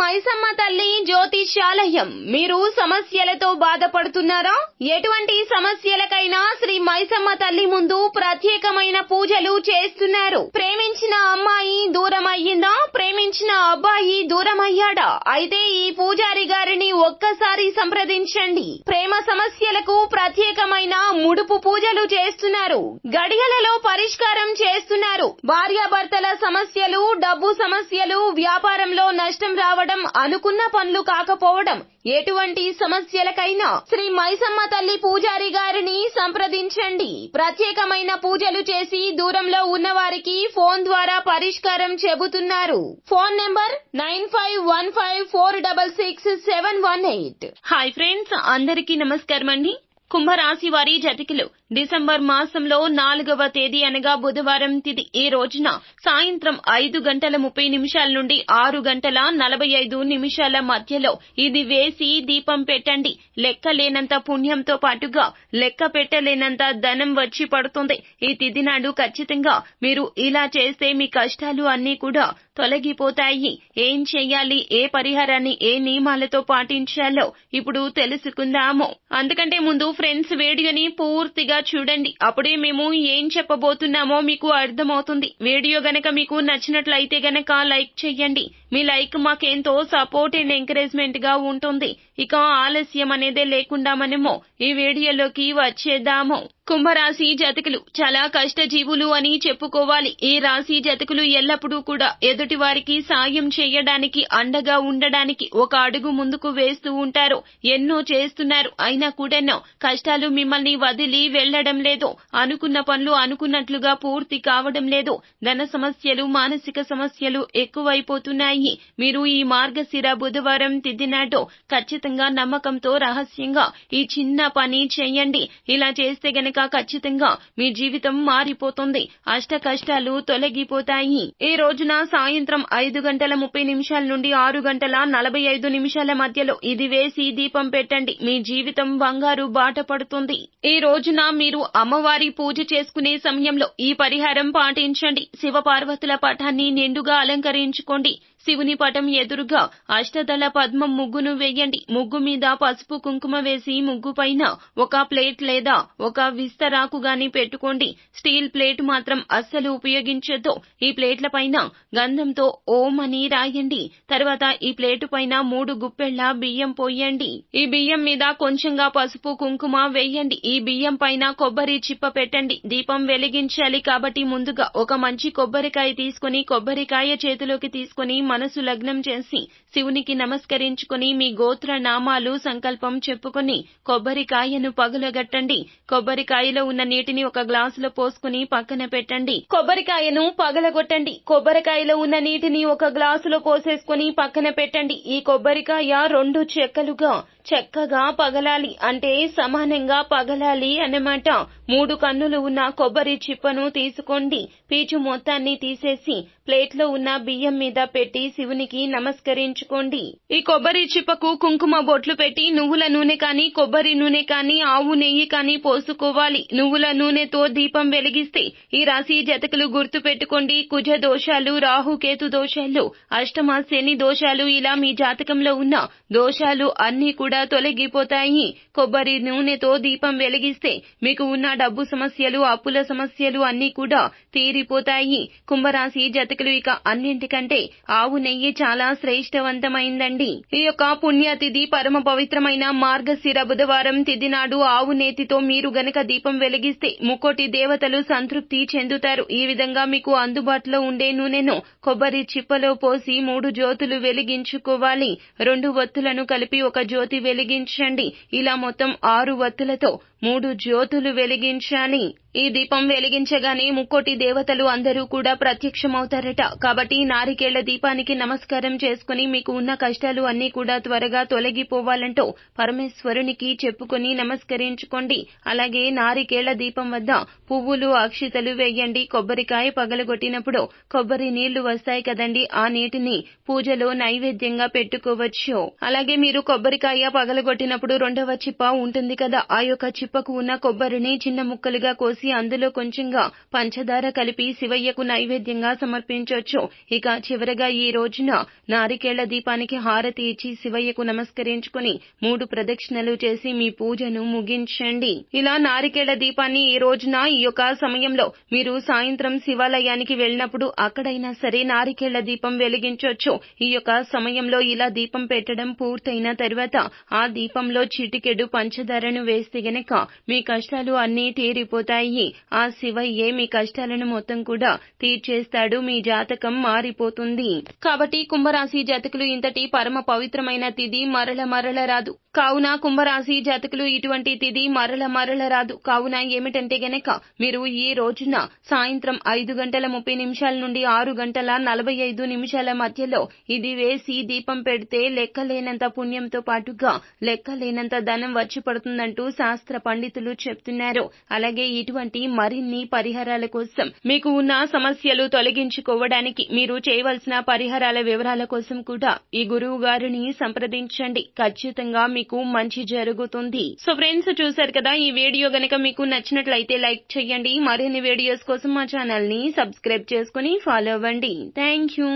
మైసమ్మ తల్లి జ్యోతిష్యాలయం. మీరు సమస్యలతో బాధపడుతున్నారా? ఎటువంటి సమస్యలకైనా శ్రీ మైసమ్మ తల్లి ముందు ప్రత్యేకమైన పూజలు చేస్తున్నారు. ప్రేమించిన అమ్మాయి దూరం అయ్యిందా? ప్రేమించిన అబ్బాయి దూరం అయ్యాడా? అయితే ఈ పూజారి గారిని ఒక్కసారి సంప్రదించండి. ప్రేమ సమస్యలకు ప్రత్యేకమైన ముడుపు పూజలు చేస్తున్నారు. గడియలలో పరిష్కారం చేస్తున్నారు. భార్యాభర్తల సమస్యలు, డబ్బు సమస్యలు, వ్యాపారంలో నష్టం రావడం, అనుకున్న పనులు కాకపోవడం, ఎటువంటి సమస్యలకైనా శ్రీ మైసమ్మ తల్లి పూజారి గారిని సంప్రదించండి. ప్రత్యేకమైన పూజలు చేసి దూరంలో ఉన్న వారికి ఫోన్ ద్వారా పరిష్కారం చెబుతున్నారు. Phone number 9515466718. హాయ్ ఫ్రెండ్స్, అందరికీ నమస్కారం అండి. కుంభరాశి వారి జాతకులు డిసెంబర్ మాసంలో 4వ తేదీ అనగా బుధవారం తిథి ఈ రోజున సాయంత్రం 5:30 నుండి 6:45 మధ్యలో ఇది వేసి దీపం పెట్టండి. లెక్కలేనంత పుణ్యంతో పాటుగా లెక్క పెట్టలేనంత ధనం వచ్చి పడుతుంది. ఈ తిథి నాడు ఖచ్చితంగా మీరు ఇలా చేస్తే మీ కష్టాలు అన్నీ కూడా తొలగిపోతాయి. ఏం చెయ్యాలి, ఏ పరిహారాన్ని ఏ నియమాలతో పాటించాలో ఇప్పుడు తెలుసుకుందాము. అందుకంటే ముందు ఫ్రెండ్స్ వీడియోని పూర్తిగా చూడండి. అప్పుడే మేము ఏం చెప్పబోతున్నామో మీకు అర్థమవుతుంది. వీడియో గనక మీకు నచ్చినట్లయితే గనక లైక్ చేయండి. మీ లైక్ మాకెంతో సపోర్ట్ అండ్ ఎంకరేజ్మెంట్ గా ఉంటుంది. ఇక ఆలస్యం అనేదే లేకుండా మనము ఈ వీడియోలోకి వచ్చేద్దాము. కుంభరాశి జాతకులు చాలా కష్టజీవులు అని చెప్పుకోవాలి. ఈ రాశి జాతకులు ఎల్లప్పుడూ కూడా ఎదుటి వారికి సాయం చేయడానికి, అండగా ఉండడానికి ఒక అడుగు ముందుకు వేస్తూ ఉంటారు. ఎన్నో చేస్తున్నారు, అయినా కూడానో కష్టాలు మిమ్మల్ని వదిలి వెళ్లడం లేదు. అనుకున్న పనులు అనుకున్నట్లుగా పూర్తి కావడం లేదు. ధన సమస్యలు, మానసిక సమస్యలు ఎక్కువైపోతున్నాయి. మీరు ఈ మార్గశిర బుధవారం తిథి నాడు ఖచ్చితంగా నమ్మకంతో రహస్యంగా ఈ చిన్న పని చేయండి. ఇలా చేస్తే గనక ఖచ్చితంగా మీ జీవితం మారిపోతుంది. అష్ట కష్టాలు తొలగిపోతాయి. ఈ రోజున సాయంత్రం 5:30 నుండి 6:45 మధ్యలో ఇది వేసి దీపం పెట్టండి. మీ జీవితం బంగారు బాట పడుతుంది. ఈ రోజున మీరు అమ్మవారి పూజ చేసుకునే సమయంలో ఈ పరిహారం పాటించండి. శివ పార్వతుల పటాన్ని నిండుగా అలంకరించుకోండి. శివుని పటం ఎదురుగా అష్టదళ పద్మం ముగ్గును వేయండి. ముగ్గు మీద పసుపు కుంకుమ వేసి ముగ్గు పైన ఒక ప్లేట్ లేదా ఒక విస్తరాకు గాని పెట్టుకోండి. స్టీల్ ప్లేట్ మాత్రం అస్సలు ఉపయోగించొద్దు. ఈ ప్లేట్ల పైన గంధంతో ఓం అని రాయండి. తర్వాత ఈ ప్లేటు పైన 3 గుప్పెళ్ల బియ్యం పోయండి. ఈ బియ్యం మీద కొంచెంగా పసుపు కుంకుమ వేయండి. ఈ బియ్యం పైన కొబ్బరి చిప్ప పెట్టండి. దీపం వెలిగించాలి కాబట్టి ముందుగా ఒక మంచి కొబ్బరికాయ తీసుకుని కొబ్బరికాయ చేతిలోకి తీసుకుని మనసు లగ్నం చేసి శివునికి నమస్కరించుకుని మీ గోత్ర నామాలు సంకల్పం చెప్పుకుని కొబ్బరికాయను పగులగట్టండి. కొబ్బరికాయలో ఉన్న నీటిని ఒక గ్లాసులో పోసుకుని పక్కన పెట్టండి. కొబ్బరికాయను పగలగొట్టండి. కొబ్బరికాయలో ఉన్న నీటిని ఒక గ్లాసులో పోసేసుకుని పక్కన పెట్టండి. ఈ కొబ్బరికాయ 2 చెక్కలుగా చక్కగా పగలాలి, అంటే సమానంగా పగలాలి అన్నమాట. 3 కన్నులు ఉన్న కొబ్బరి చిప్పను తీసుకోండి. పీచు మొత్తాన్ని తీసేసి ప్లేట్లో ఉన్న బియ్యం మీద పెట్టి శివునికి నమస్కరించుకోండి. ఈ కొబ్బరి చిప్పకు కుంకుమ బొట్లు పెట్టి నువ్వుల నూనె కానీ, కొబ్బరి నూనె కానీ, ఆవు నెయ్యి కానీ పోసుకోవాలి. నువ్వుల నూనెతో దీపం వెలిగిస్తే ఈ రాశి జాతకులు గుర్తు పెట్టుకోండి, కుజ దోషాలు, రాహుకేతు దోషాలు, అష్టమ శని దోషాలు, ఇలా మీ జాతకంలో ఉన్న దోషాలు అన్నీ కూడా తొలగిపోతాయి. కొబ్బరి నూనెతో దీపం వెలిగిస్తే మీకు ఉన్న డబ్బు సమస్యలు, అప్పుల సమస్యలు అన్నీ కూడా తీరిపోతాయి. కుంభరాశి జాతకులు ఇక అన్నింటికంటే ఆవు నెయ్యి చాలా శ్రేష్టవంతమైందండి. ఈ యొక్క పుణ్యతిథి పరమ పవిత్రమైన మార్గశిర బుధవారం తిథి నాడు ఆవు నేతితో మీరు గనక దీపం వెలిగిస్తే ముక్కోటి దేవతలు సంతృప్తి చెందుతారు. ఈ విధంగా మీకు అందుబాటులో ఉండే నూనెను కొబ్బరి చిప్పలో పోసి 3 జ్యోతులు వెలిగించుకోవాలి. 2 వత్తులను కలిపి ఒక జ్యోతి వెలిగించండి. ఇలా మొత్తం 6 వత్తులతో 3 జ్యోతులు వెలిగించాలి. ఈ దీపం వెలిగించగానే ముక్కోటి దేవతలు అందరూ కూడా ప్రత్యక్షమవుతారట. కాబట్టి నారికేళ్ల దీపానికి నమస్కారం చేసుకుని మీకు ఉన్న కష్టాలు అన్నీ కూడా త్వరగా తొలగిపోవాలంటూ పరమేశ్వరునికి చెప్పుకొని నమస్కరించుకోండి. అలాగే నారికేళ్ల దీపం వద్ద పువ్వులు, అక్షితలు వేయండి. కొబ్బరికాయ పగలగొట్టినప్పుడు కొబ్బరి నీళ్లు వస్తాయి కదండి, ఆ నీటిని పూజలో నైవేద్యంగా పెట్టుకోవచ్చు. అలాగే మీరు కొబ్బరికాయ పగలగొట్టినప్పుడు 2వ చిప్ప ఉంటుంది కదా, ఆ యొక్క చిప్ప చిప్పకు ఉన్న కొబ్బరిని చిన్న ముక్కలుగా కోసి అందులో కొంచెంగా పంచదార కలిపి శివయ్యకు నైవేద్యంగా సమర్పించొచ్చు. ఇక చివరగా ఈ రోజున నారికేళ్ల దీపానికి హారతి ఇచ్చి శివయ్యకు నమస్కరించుకుని 3 ప్రదక్షిణలు చేసి మీ పూజను ముగించండి. ఇలా నారికేళ్ల దీపాన్ని ఈ రోజున ఈ యొక్క సమయంలో మీరు సాయంత్రం శివాలయానికి వెళ్ళినప్పుడు అక్కడైనా సరే నారికేళ్ల దీపం వెలిగించొచ్చు. ఈ యొక్క సమయంలో ఇలా దీపం పెట్టడం పూర్తయిన తర్వాత ఆ దీపంలో చిటికెడు పంచదారను వేస్తే గనక మీ కష్టాలు అన్నీ తీరిపోతాయి. ఆ శివయ్యే మీ కష్టాలను మొత్తం కూడా తీర్చేస్తాడు. మీ జాతకం మారిపోతుంది. కాబట్టి కుంభరాశి జాతకులు ఇంతటి పరమ పవిత్రమైన తిథి మరల రాదు. కావున కుంభరాశి జాతకులు ఇటువంటి తిథి మరల రాదు. కావున ఏమిటంటే గనక మీరు ఈ రోజున సాయంత్రం 5:30 నుండి 6:45 మధ్యలో ఇది వేసి దీపం పెడితే లెక్కలేనంత పుణ్యంతో పాటుగా లెక్కలేనంత ధనం వచ్చి పడుతుందంటూ శాస్త్ర పండితులు చెప్తున్నారు. అలాగే ఇటువంటి మరిన్ని పరిహారాల కోసం మీకు ఉన్న సమస్యలు తొలగించుకోవడానికి మీరు చేయవలసిన పరిహారాల వివరాల కోసం కూడా ఈ గురువు గారిని సంప్రదించండి. ఖచ్చితంగా మీకు మంచి జరుగుతుంది. సో ఫ్రెండ్స్, చూశారు కదా, ఈ వీడియో గనక మీకు నచ్చినట్లయితే లైక్ చేయండి. మరిన్ని వీడియోస్ కోసం మా ఛానల్ ని సబ్స్క్రైబ్ చేసుకుని ఫాలో అవ్వండి. Thank you.